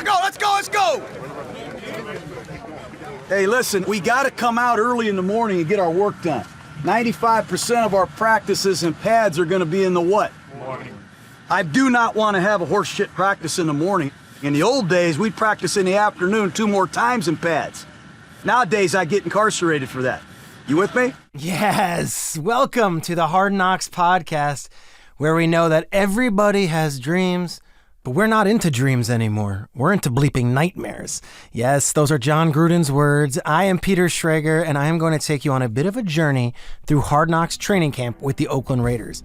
Let's go! Hey, listen, we got to come out early in the morning and get our work done. 95% of our practices and pads are going to be in the what? Morning. I do not want to have a horse shit practice in the morning. In the old days, we'd practice in the afternoon 2 more times in pads. Nowadays, I get incarcerated for that. You with me? Yes. Welcome to the Hard Knocks podcast, where we know that everybody has dreams, but we're not into dreams anymore. We're into bleeping nightmares. Yes, those are Jon Gruden's words. I am Peter Schrager, and I am going to take you on a bit of a journey through Hard Knocks training camp with the Oakland Raiders.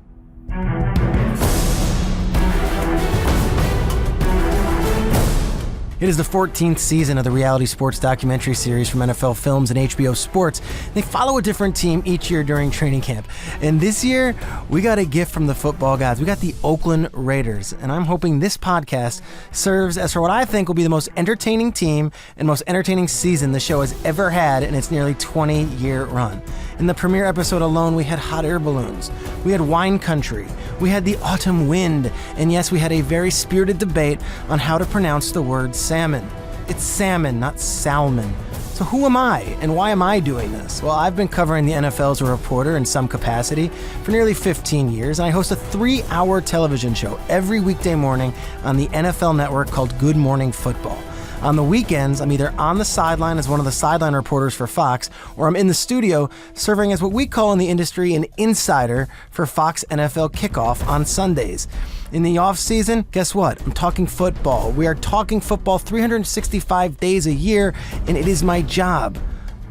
It is the 14th season of the reality sports documentary series from NFL Films and HBO Sports. They follow a different team each year during training camp. And this year, we got a gift from the football gods. We got the Oakland Raiders. And I'm hoping this podcast serves as for what I think will be the most entertaining team and most entertaining season the show has ever had in its nearly 20-year run. In the premiere episode alone, we had hot air balloons. We had wine country. We had the autumn wind. And yes, we had a very spirited debate on how to pronounce the word salmon. It's salmon, not salmon. So who am I, and why am I doing this? Well, I've been covering the NFL as a reporter in some capacity for nearly 15 years, and I host a 3-hour television show every weekday morning on the NFL network called Good Morning Football. On the weekends, I'm either on the sideline as one of the sideline reporters for Fox, or I'm in the studio serving as what we call in the industry an insider for Fox NFL Kickoff on Sundays. In the off-season, guess what? I'm talking football. We are talking football 365 days a year, and it is my job.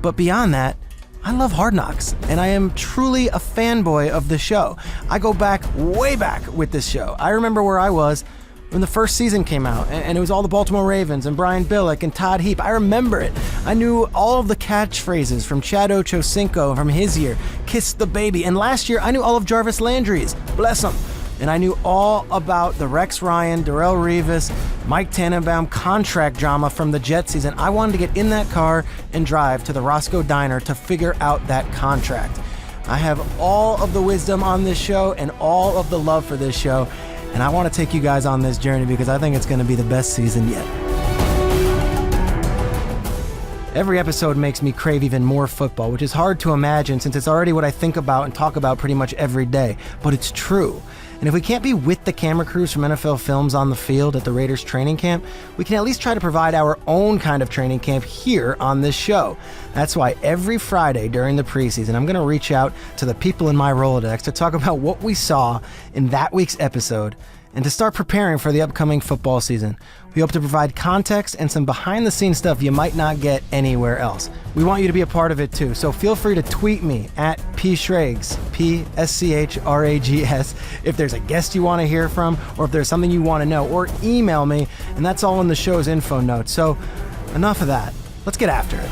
But beyond that, I love Hard Knocks, and I am truly a fanboy of the show. I go back, way back with this show. I remember where I was when the first season came out, and it was all the Baltimore Ravens and Brian Billick and Todd Heap. I remember it. I knew all of the catchphrases from Chad Ochocinco from his year, Kiss the Baby, and last year I knew all of Jarvis Landry's, bless him. And I knew all about the Rex Ryan, Darrelle Revis, Mike Tannenbaum contract drama from the Jet season. I wanted to get in that car and drive to the Roscoe Diner to figure out that contract. I have all of the wisdom on this show and all of the love for this show. And I want to take you guys on this journey because I think it's going to be the best season yet. Every episode makes me crave even more football, which is hard to imagine since it's already what I think about and talk about pretty much every day. But it's true. And if we can't be with the camera crews from NFL Films on the field at the Raiders training camp, we can at least try to provide our own kind of training camp here on this show. That's why every Friday during the preseason, I'm going to reach out to the people in my Rolodex to talk about what we saw in that week's episode and to start preparing for the upcoming football season. We hope to provide context and some behind-the-scenes stuff you might not get anywhere else. We want you to be a part of it too, so feel free to tweet me at pschrags, P-S-C-H-R-A-G-S, if there's a guest you want to hear from, or if there's something you want to know, or email me, and that's all in the show's info notes. So enough of that. Let's get after it.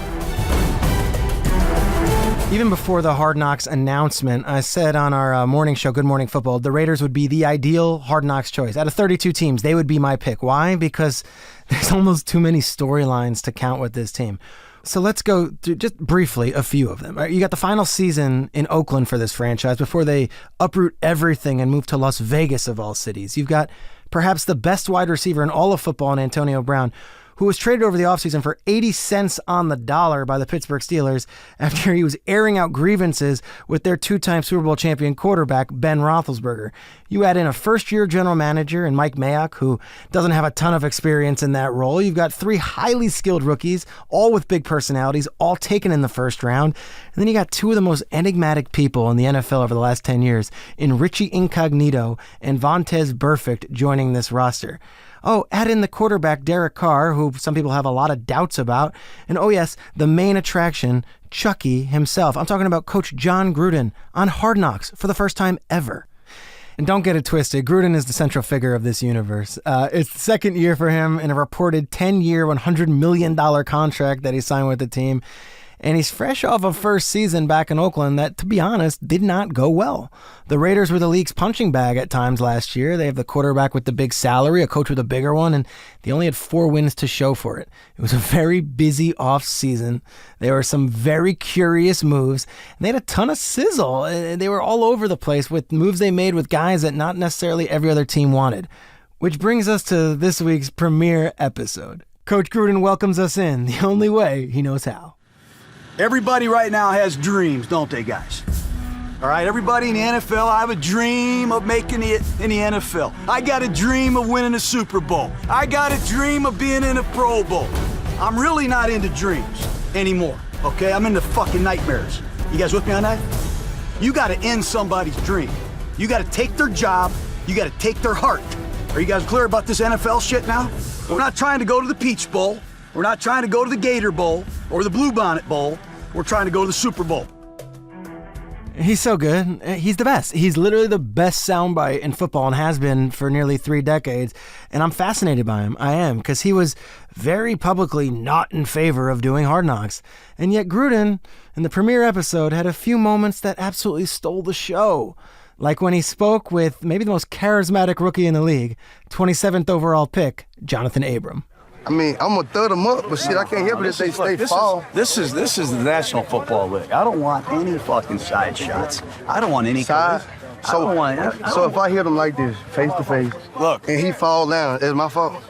Even before the Hard Knocks announcement, I said on our morning show, Good Morning Football, the Raiders would be the ideal Hard Knocks choice. Out of 32 teams, they would be my pick. Why? Because there's almost too many storylines to count with this team. So let's go through just briefly a few of them. You got the final season in Oakland for this franchise before they uproot everything and move to Las Vegas of all cities. You've got perhaps the best wide receiver in all of football in Antonio Brown, who was traded over the offseason for 80 cents on the dollar by the Pittsburgh Steelers after he was airing out grievances with their 2-time Super Bowl champion quarterback, Ben Roethlisberger. You add in a first-year general manager in Mike Mayock, who doesn't have a ton of experience in that role. You've got 3 highly skilled rookies, all with big personalities, all taken in the first round. And then you got 2 of the most enigmatic people in the NFL over the last 10 years in Richie Incognito and Vontaze Burfict joining this roster. Oh, add in the quarterback, Derek Carr, who some people have a lot of doubts about. And oh yes, the main attraction, Chucky himself. I'm talking about Coach Jon Gruden on Hard Knocks for the first time ever. And don't get it twisted, Gruden is the central figure of this universe. It's the second year for him in a reported 10-year, $100 million contract that he signed with the team. And he's fresh off a first season back in Oakland that, to be honest, did not go well. The Raiders were the league's punching bag at times last year. They have the quarterback with the big salary, a coach with a bigger one, and they only had 4 wins to show for it. It was a very busy off season. There were some very curious moves, and they had a ton of sizzle. They were all over the place with moves they made with guys that not necessarily every other team wanted. Which brings us to this week's premiere episode. Coach Gruden welcomes us in the only way he knows how. Everybody right now has dreams, don't they, guys? All right, everybody in the NFL, I have a dream of making it in the NFL. I got a dream of winning a Super Bowl. I got a dream of being in a Pro Bowl. I'm really not into dreams anymore, okay? I'm into fucking nightmares. You guys with me on that? You gotta end somebody's dream. You gotta take their job. You gotta take their heart. Are you guys clear about this NFL shit now? We're not trying to go to the Peach Bowl. We're not trying to go to the Gator Bowl or the Bluebonnet Bowl. We're trying to go to the Super Bowl. He's so good. He's the best. He's literally the best soundbite in football and has been for nearly 3 decades. And I'm fascinated by him. I am, because he was very publicly not in favor of doing Hard Knocks. And yet Gruden, in the premiere episode, had a few moments that absolutely stole the show. Like when he spoke with maybe the most charismatic rookie in the league, 27th overall pick, Jonathan Abram. I mean, I'm gonna throw them up, but shit, I can't help it if they stay fall. This is the National Football League. I don't want any fucking side shots. I don't want any Side? colors. So if I hit him like this, face to face, Look. and he fall down, it's my fault.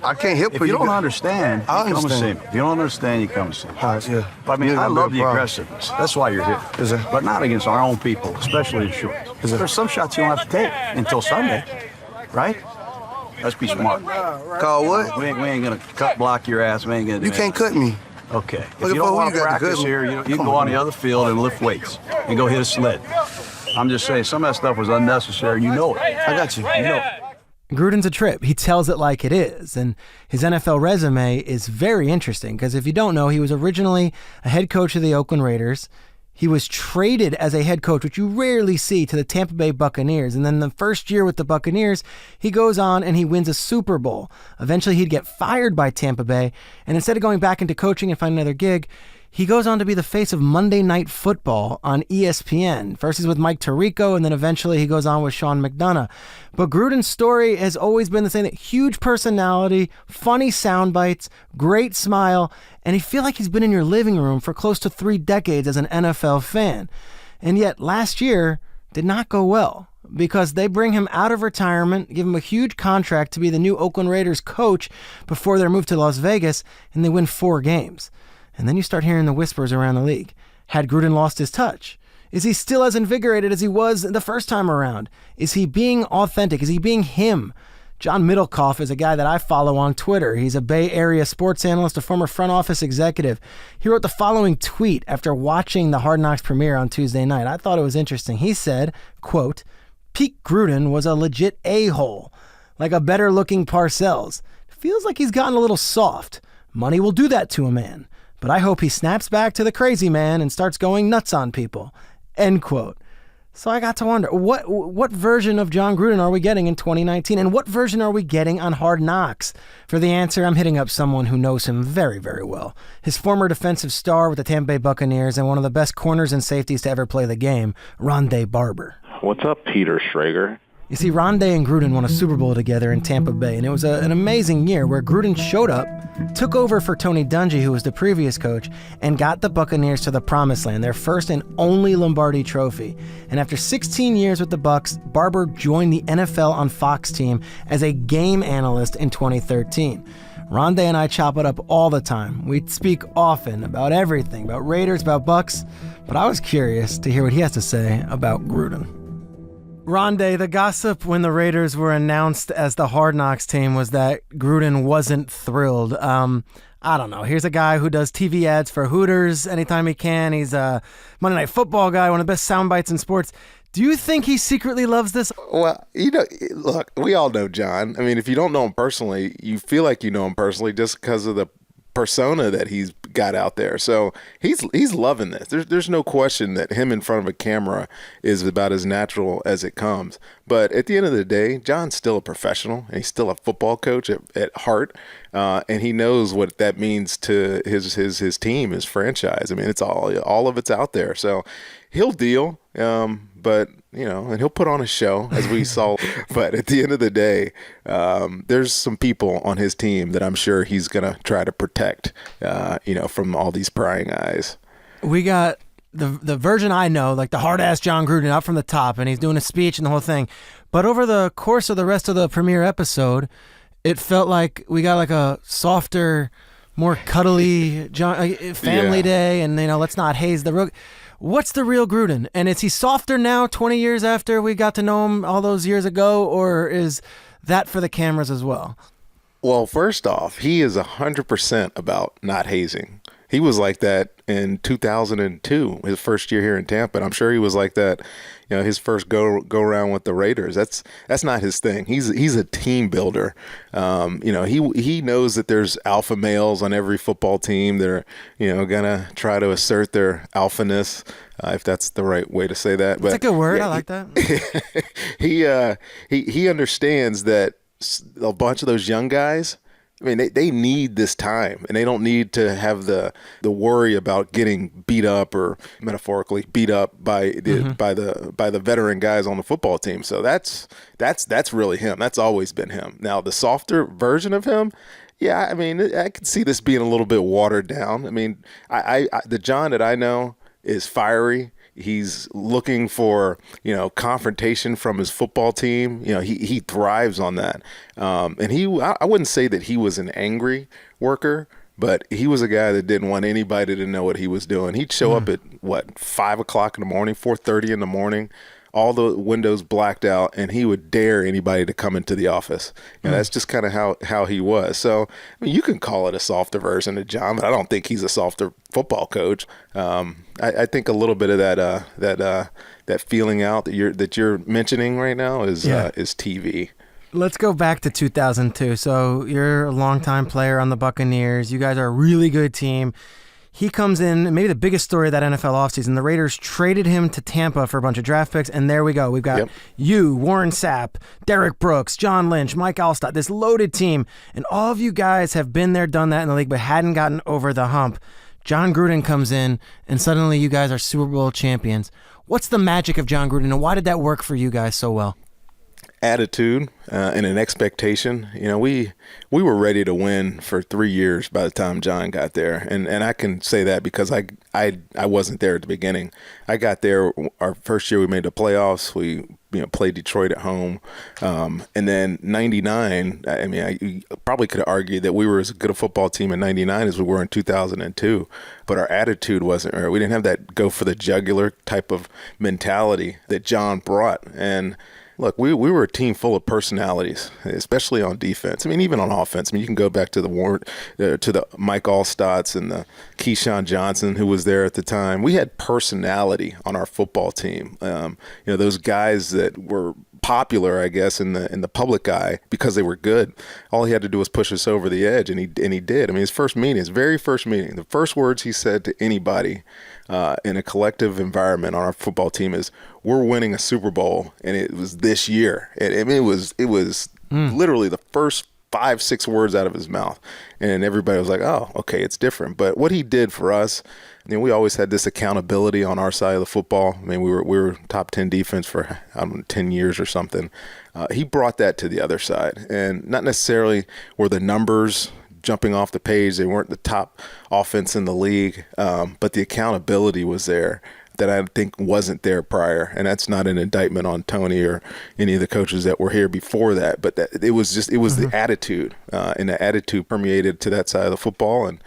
I can't help it. If you don't understand, I you come and see understand. me. If you don't understand, you come and see me. All right, yeah. But I mean, You ain't I gonna be a love the problem. aggressiveness. That's why you're here. Is it? But not against our own people, especially in short. Is it? There's some shots you don't have to take until Sunday, right? Let's be smart. Call what? We ain't gonna cut block your ass. We ain't gonna do You can't cut me. Okay. If Look you at don't who want you to got to practice cut me. here, you can Come go on. on the other field and lift weights and go hit a sled. I'm just saying, some of that stuff was unnecessary. You know it. I got you. You know it. Gruden's a trip. He tells it like it is. And his NFL resume is very interesting because if you don't know, he was originally a head coach of the Oakland Raiders. He was traded as a head coach, which you rarely see, to the Tampa Bay Buccaneers. And then the first year with the Buccaneers, he goes on and he wins a Super Bowl. Eventually, he'd get fired by Tampa Bay. And instead of going back into coaching and finding another gig, he goes on to be the face of Monday Night Football on ESPN. First he's with Mike Tirico, and then eventually he goes on with Sean McDonough. But Gruden's story has always been the same: huge personality, funny sound bites, great smile, and you feel like he's been in your living room for close to 3 decades as an NFL fan. And yet last year did not go well, because they bring him out of retirement, give him a huge contract to be the new Oakland Raiders coach before their move to Las Vegas, and they win 4 games. And then you start hearing the whispers around the league. Had Gruden lost his touch? Is he still as invigorated as he was the first time around? Is he being authentic? Is he being him? John Middlecoff is a guy that I follow on Twitter. He's a Bay Area sports analyst, a former front office executive. He wrote the following tweet after watching the Hard Knocks premiere on Tuesday night. I thought it was interesting. He said, quote, "Pete Gruden was a legit a-hole, like a better-looking Parcells. Feels like he's gotten a little soft. Money will do that to a man. But I hope he snaps back to the crazy man and starts going nuts on people." End quote. So I got to wonder, what version of Jon Gruden are we getting in 2019? And what version are we getting on Hard Knocks? For the answer, I'm hitting up someone who knows him very, very well. His former defensive star with the Tampa Bay Buccaneers and one of the best corners and safeties to ever play the game, Ronde Barber. What's up, Peter Schrager? You see, Ronde and Gruden won a Super Bowl together in Tampa Bay, and it was an amazing year where Gruden showed up, took over for Tony Dungy, who was the previous coach, and got the Buccaneers to the promised land, their first and only Lombardi trophy. And after 16 years with the Bucs, Barber joined the NFL on Fox team as a game analyst in 2013. Ronde and I chop it up all the time. We speak often about everything, about Raiders, about Bucs, but I was curious to hear what he has to say about Gruden. Ronde, the gossip when the Raiders were announced as the Hard Knocks team was that Gruden wasn't thrilled. I don't know. Here's a guy who does TV ads for Hooters anytime he can. He's a Monday Night Football guy, one of the best sound bites in sports. Do you think he secretly loves this? Well, look, we all know John. I mean, if you don't know him personally, you feel like you know him personally just because of the persona that he's got out there. So he's loving this. There's no question that him in front of a camera is about as natural as it comes. But at the end of the day, John's still a professional, and he's still a football coach at heart, and he knows what that means to his team, his franchise. I mean, it's all of it's out there. So he'll deal. But and he'll put on a show, as we saw. But at the end of the day, there's some people on his team that I'm sure he's gonna try to protect, from all these prying eyes. We got the version I know, like the hard-ass Jon Gruden up from the top, and he's doing a speech and the whole thing. But over the course of the rest of the premiere episode, it felt like we got like a softer, more cuddly family day, and let's not haze the rook. What's the real Gruden? And is he softer now, 20 years after we got to know him all those years ago, or is that for the cameras as well? Well, first off, he is 100% about not hazing. He was like that in 2002, his first year here in Tampa. And I'm sure he was like that, his first go around with the Raiders. That's not his thing. He's a team builder. He knows that there's alpha males on every football team that are, gonna try to assert their alphaness, if that's the right way to say that. That's a good word. I like that. He understands that a bunch of those young guys, I mean, they need this time, and they don't need to have the worry about getting beat up or metaphorically beat up by the veteran guys on the football team. So that's really him. That's always been him. Now, the softer version of him, yeah, I mean, I could see this being a little bit watered down. I mean, the Jon that I know is fiery. He's looking for, confrontation from his football team. He thrives on that. And I wouldn't say that he was an angry worker, but he was a guy that didn't want anybody to know what he was doing. He'd show up at 5 o'clock in the morning, 4:30 in the morning, all the windows blacked out, and he would dare anybody to come into the office. And that's just kind of how he was. So, I mean, you can call it a softer version of Jon, but I don't think he's a softer football coach. I think a little bit of that feeling out that you're mentioning right now is TV. Let's go back to 2002. So you're a longtime player on the Buccaneers. You guys are a really good team. He comes in, maybe the biggest story of that NFL offseason. The Raiders traded him to Tampa for a bunch of draft picks, and there we go. We've got you, Warren Sapp, Derek Brooks, John Lynch, Mike Alstott, this loaded team. And all of you guys have been there, done that in the league, but hadn't gotten over the hump. Jon Gruden comes in, and suddenly you guys are Super Bowl champions. What's the magic of Jon Gruden, and why did that work for you guys so well? Attitude and an expectation. We were ready to win for 3 years by the time Jon got there, and I can say that because I wasn't there at the beginning. I got there our first year. We made the playoffs. We played Detroit at home, and then '99. I mean, you probably could have argued that we were as good a football team in '99 as we were in 2002, but our attitude wasn't right. We didn't have that go for the jugular type of mentality that Jon brought. And look, we were a team full of personalities, especially on defense. I mean, even on offense. I mean, you can go back to the Mike Alstotts and the Keyshawn Johnson, who was there at the time. We had personality on our football team. Those guys that were popular, I guess, in the public eye because they were good. All he had to do was push us over the edge, and he did. I mean, his very first meeting, the first words he said to anybody in a collective environment on our football team is, "We're winning a Super Bowl," and it was this year. It was literally the first 5-6 words out of his mouth, and everybody was like, "Oh, okay, it's different." But what he did for us, we always had this accountability on our side of the football. I mean, we were top 10 defense for 10 years or something. He brought that to the other side, and not necessarily were the numbers jumping off the page. They weren't the top offense in the league, but the accountability was there that I think wasn't there prior. And that's not an indictment on Tony or any of the coaches that were here before that, but that it was the attitude, and the attitude permeated to that side of the football and,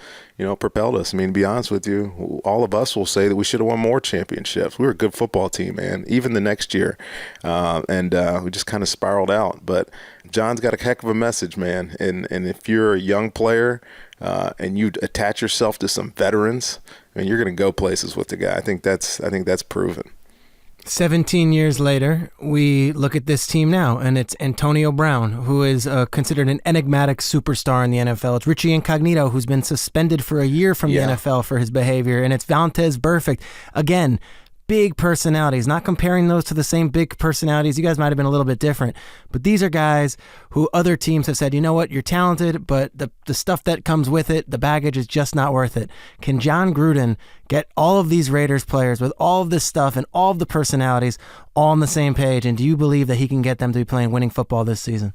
propelled us. I mean, to be honest with you, all of us will say that we should have won more championships. We were a good football team, man, even the next year. And we just kind of spiraled out. But Jon's got a heck of a message, man. And if you're a young player and you attach yourself to some veterans, I mean, you're going to go places with the guy. I think that's proven. 17 years later, we look at this team now, and it's Antonio Brown, who is considered an enigmatic superstar in the NFL. It's Richie Incognito, who's been suspended for a year from the NFL for his behavior, and it's Vontaze Burfict. Again, big personalities, not comparing those to the same big personalities. You guys might have been a little bit different, but these are guys who other teams have said, you know what, you're talented, but the stuff that comes with it, the baggage is just not worth it. Can Jon Gruden get all of these Raiders players with all of this stuff and all of the personalities all on the same page? And do you believe that he can get them to be playing winning football this season?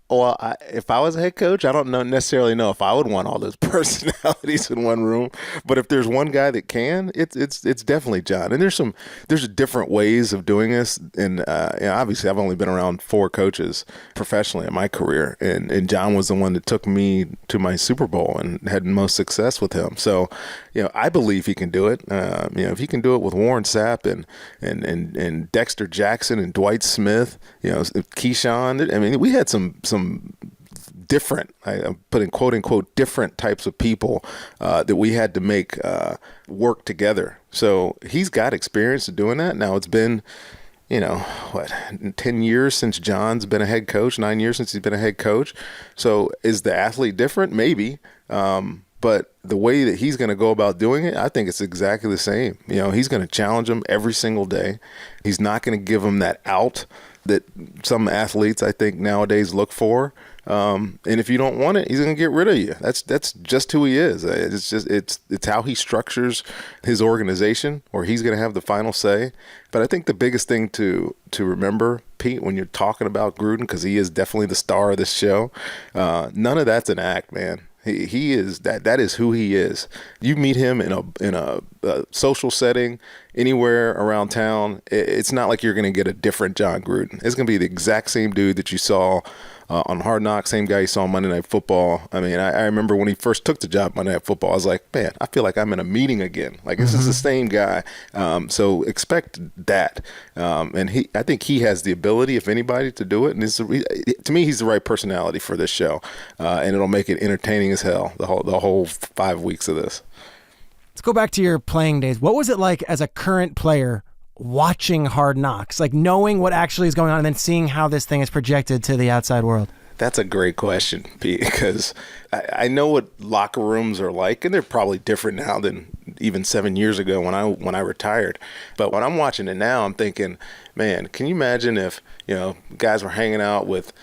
Well, if I was a head coach, I don't necessarily know if I would want all those personalities in one room. But if there's one guy that can, it's definitely Jon. And there's different ways of doing this. And obviously, I've only been around 4 coaches professionally in my career, and Jon was the one that took me to my Super Bowl and had most success with him. So, I believe he can do it. If he can do it with Warren Sapp and Dexter Jackson and Dwight Smith, Keyshawn. I mean, we had some different, I'm putting quote unquote different types of people that we had to make work together. So he's got experience of doing that. Now it's been, 10 years since Jon's been a head coach, 9 years since he's been a head coach. So is the athlete different? Maybe. But the way that he's going to go about doing it, I think it's exactly the same. He's going to challenge them every single day. He's not going to give them that out that some athletes, I think, nowadays look for. And if you don't want it, he's going to get rid of you. That's just who he is. It's how he structures his organization, where he's going to have the final say. But I think the biggest thing to remember, Pete, when you're talking about Gruden, because he is definitely the star of this show, none of that's an act, man. He is that is who he is. You meet him in a social setting anywhere around town. It's not like you're going to get a different Jon Gruden. It's going to be the exact same dude that you saw on Hard Knocks, same guy you saw on Monday Night Football. I mean, I remember when he first took the job Monday Night Football, I was like, man, I feel like I'm in a meeting again. Like, this is the same guy. So expect that. And I think he has the ability, if anybody, to do it. And to me, he's the right personality for this show. And it'll make it entertaining as hell, the whole 5 weeks of this. Let's go back to your playing days. What was it like as a current player watching Hard Knocks, like knowing what actually is going on and then seeing how this thing is projected to the outside world? That's a great question, Pete, because I know what locker rooms are like, and they're probably different now than even 7 years ago when I retired. But when I'm watching it now, I'm thinking, man, can you imagine if guys were hanging out with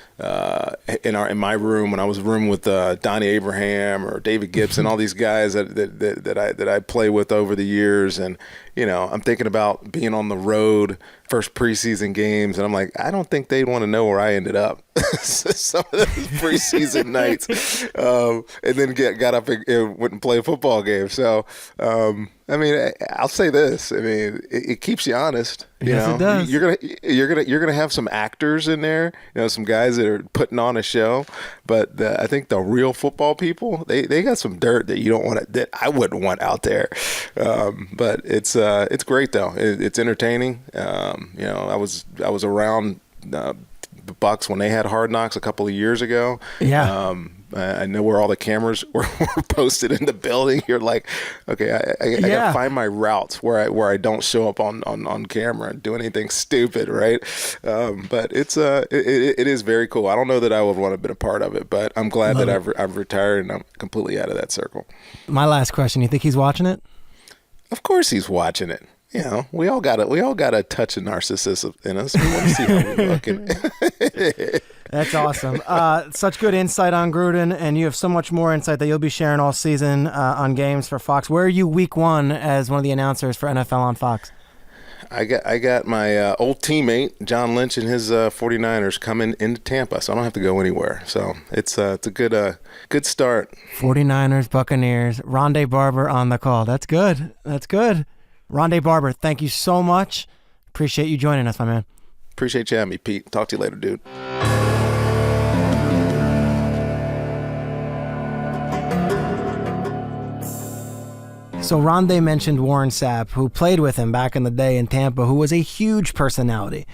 in my room when I was rooming with Donnie Abraham or David Gibson, all these guys that I play with over the years, and I'm thinking about being on the road, first preseason games, and I'm like, I don't think they'd want to know where I ended up some of those preseason nights, and then got up and went and played a football game. So I mean, I'll say this. I mean, it keeps you honest. Yes, it does. You're gonna have some actors in there. Some guys that are putting on a show. But I think the real football people, they got some dirt that you don't want that I wouldn't want out there. But it's great though. It's entertaining. I was around the Bucs when they had Hard Knocks a couple of years ago. Yeah. I know where all the cameras were posted in the building. You're like, okay, I gotta find my routes where I don't show up on camera and do anything stupid, right? But it is very cool. I don't know that I would want to have been a part of it, but I'm glad that I've retired and I'm completely out of that circle. My last question: you think he's watching it? Of course, he's watching it. We all got a touch of narcissism in us. We want to see how we look. That's awesome. Such good insight on Gruden, and you have so much more insight that you'll be sharing all season on games for Fox. Where are you week 1 as one of the announcers for NFL on Fox? I got my old teammate, John Lynch, and his 49ers coming into Tampa, so I don't have to go anywhere. So it's a good start. 49ers, Buccaneers, Ronde Barber on the call. That's good. Ronde Barber, thank you so much. Appreciate you joining us, my man. Appreciate you having me, Pete. Talk to you later, dude. So Ronde mentioned Warren Sapp, who played with him back in the day in Tampa, who was a huge personality.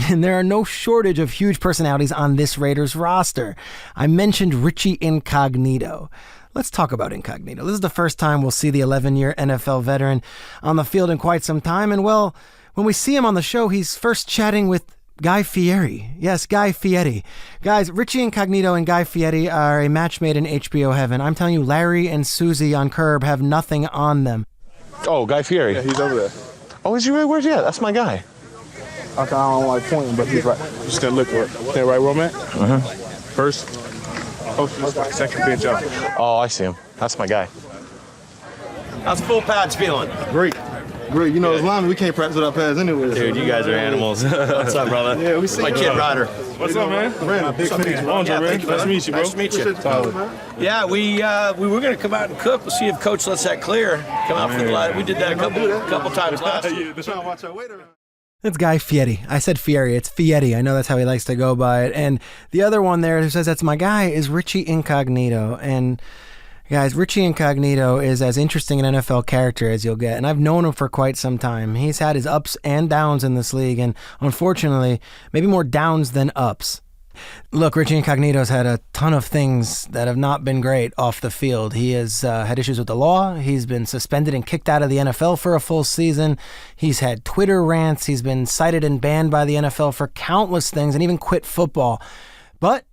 And there are no shortage of huge personalities on this Raiders roster. I mentioned Richie Incognito. Let's talk about Incognito. This is the first time we'll see the 11-year NFL veteran on the field in quite some time. And, well, when we see him on the show, he's first chatting with Guy Fieri. Yes, Guy Fieri. Guys, Richie Incognito and Guy Fieri are a match made in HBO heaven. I'm telling you, Larry and Susie on Curb have nothing on them. Oh, Guy Fieri. Yeah, he's over there. Oh, is he really? Where's he at? That's my guy. I don't like pointing, but he's right. Just gonna look for it. Stand right where I'm at. First. Oh, second bench up. Oh, I see him. That's my guy. How's full pads feeling? Great. Great. You know, as linemen, we can't practice without pads anyway. Dude, you guys are animals. What's up, brother? Yeah, we see my kid Ryder. What's up, man? Brandon, big fan. Andre, man. Nice to meet you, bro. Nice to meet you. Yeah, we were going to come out and cook. We'll see if Coach lets that clear. Come out for the light. We did that a couple times last year. Trying to watch our waiter. It's Guy Fieri. I said Fieri. It's Fieri. I know that's how he likes to go by it. And the other one there who says that's my guy is Richie Incognito. And guys, Richie Incognito is as interesting an NFL character as you'll get. And I've known him for quite some time. He's had his ups and downs in this league. And unfortunately, maybe more downs than ups. Look, Richie Incognito's had a ton of things that have not been great off the field. He has had issues with the law. He's been suspended and kicked out of the NFL for a full season. He's had Twitter rants. He's been cited and banned by the NFL for countless things and even quit football. But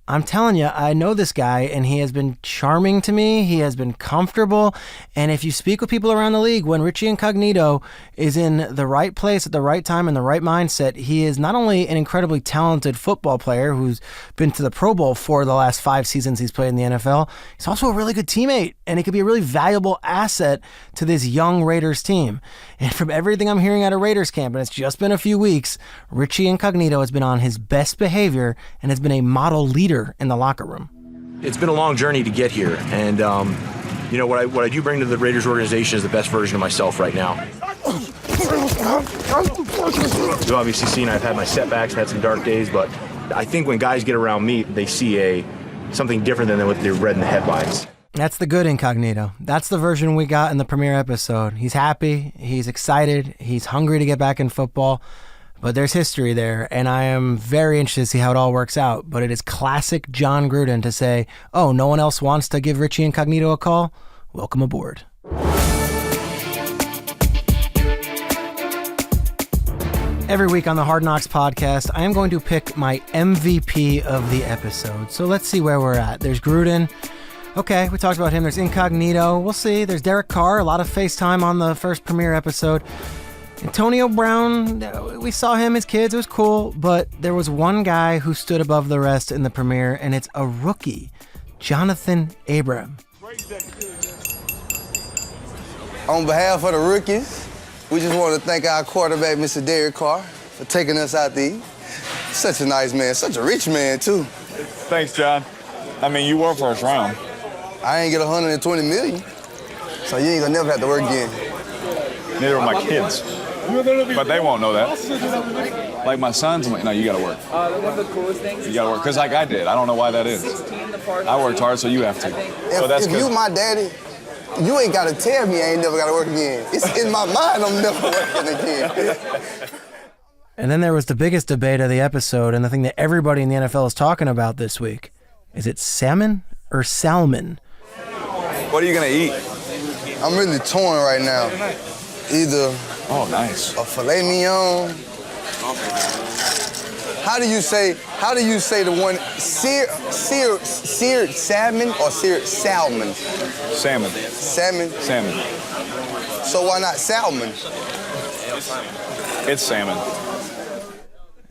I'm telling you, I know this guy, and he has been charming to me. He has been comfortable. And if you speak with people around the league, when Richie Incognito is in the right place at the right time in the right mindset, he is not only an incredibly talented football player who's been to the Pro Bowl for the last 5 seasons he's played in the NFL, he's also a really good teammate, and he could be a really valuable asset to this young Raiders team. And from everything I'm hearing out of Raiders camp, and it's just been a few weeks, Richie Incognito has been on his best behavior and has been a model leader in the locker room. It's been a long journey to get here, and you know what I do bring to the Raiders organization is the best version of myself right now. You've obviously seen I've had my setbacks, had some dark days, but I think when guys get around me, they see something different than what they read in the headlines. That's the good Incognito. That's the version we got in the premiere episode. He's happy, he's excited, he's hungry to get back in football. But there's history there, and I am very interested to see how it all works out. But it is classic Jon Gruden to say, oh, no one else wants to give Richie Incognito a call? Welcome aboard. Every week on the Hard Knocks podcast, I am going to pick my MVP of the episode. So let's see where we're at. There's Gruden. Okay, we talked about him. There's Incognito. We'll see. There's Derek Carr. A lot of FaceTime on the first premiere episode. Antonio Brown, we saw him as kids, it was cool, but there was one guy who stood above the rest in the premiere, and it's a rookie, Jonathan Abram. On behalf of the rookies, we just want to thank our quarterback, Mr. Derek Carr, for taking us out to eat. Such a nice man, such a rich man, too. Thanks, John. I mean, you won first round. I ain't get $120 million, so you ain't gonna never have to work again. Neither are my kids. But they won't know that. Like my sons, no, you gotta work. One of the coolest things. You gotta work, because like I did. I don't know why that is. I worked hard, so you have to. If you my daddy, you ain't gotta tell me I ain't never gotta work again. It's in my mind I'm never working again. And then there was the biggest debate of the episode, and the thing that everybody in the NFL is talking about this week. Is it salmon or salmon? What are you gonna eat? I'm really torn right now. Either nice. a filet mignon. How do you say the one seared salmon or seared salmon? Salmon. Salmon? Salmon. So why not salmon? It's salmon.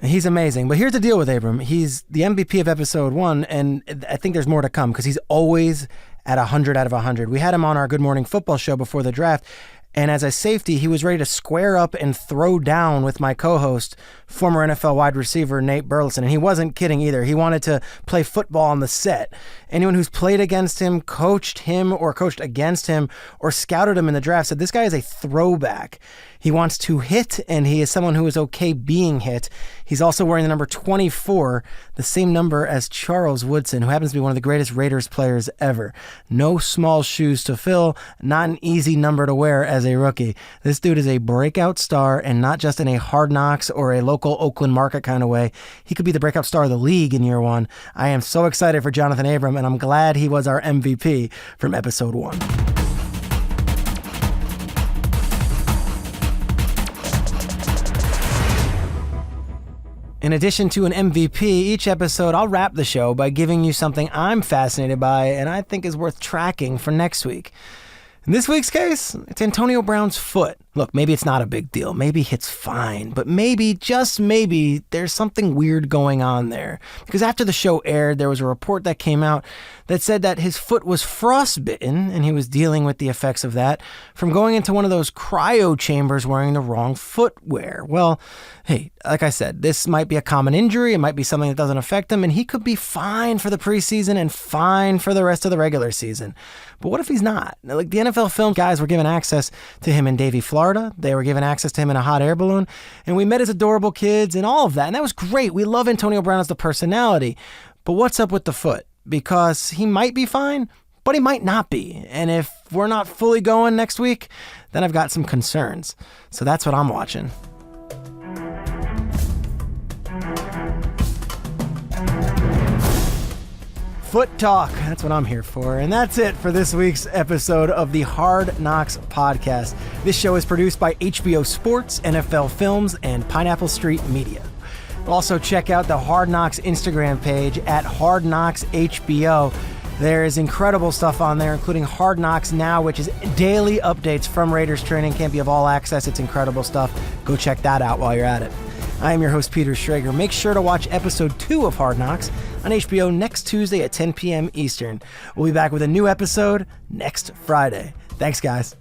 He's amazing. But here's the deal with Abram. He's the MVP of episode 1, and I think there's more to come because he's always at 100 out of 100. We had him on our Good Morning Football show before the draft, and as a safety, he was ready to square up and throw down with my co-host, former NFL wide receiver Nate Burleson. And he wasn't kidding either. He wanted to play football on the set. Anyone who's played against him, coached him, or coached against him, or scouted him in the draft said this guy is a throwback. He wants to hit, and he is someone who is okay being hit. He's also wearing the number 24, the same number as Charles Woodson, who happens to be one of the greatest Raiders players ever. No small shoes to fill, not an easy number to wear as a rookie. This dude is a breakout star, and not just in a Hard Knocks or a local Oakland market kind of way. He could be the breakout star of the league in year 1. I am so excited for Jonathan Abram, and I'm glad he was our MVP from episode 1. In addition to an MVP, each episode I'll wrap the show by giving you something I'm fascinated by and I think is worth tracking for next week. In this week's case, it's Antonio Brown's foot. Look, maybe it's not a big deal. Maybe it's fine. But maybe, just maybe, there's something weird going on there. Because after the show aired, there was a report that came out that said that his foot was frostbitten, and he was dealing with the effects of that from going into one of those cryo chambers wearing the wrong footwear. Well, hey, like I said, this might be a common injury. It might be something that doesn't affect him, and he could be fine for the preseason and fine for the rest of the regular season. But what if he's not? Like, the NFL film guys were given access to him in Davie, Florida. They were given access to him in a hot air balloon, and we met his adorable kids and all of that, and that was great. We love Antonio Brown as the personality. But what's up with the foot? Because he might be fine, but he might not be. And if we're not fully going next week, then I've got some concerns. So that's what I'm watching. Foot talk, that's what I'm here for. And that's it for this week's episode of the Hard Knocks podcast. This show is produced by HBO Sports, NFL Films, and Pineapple Street Media. Also check out the Hard Knocks Instagram page at Hard Knocks HBO. There is incredible stuff on there, including Hard Knocks Now, which is daily updates from Raiders training camp. You have all access. It's incredible stuff. Go check that out while you're at it. I am your host, Peter Schrager. Make sure to watch episode 2 of Hard Knocks on HBO next Tuesday at 10 p.m. Eastern. We'll be back with a new episode next Friday. Thanks, guys.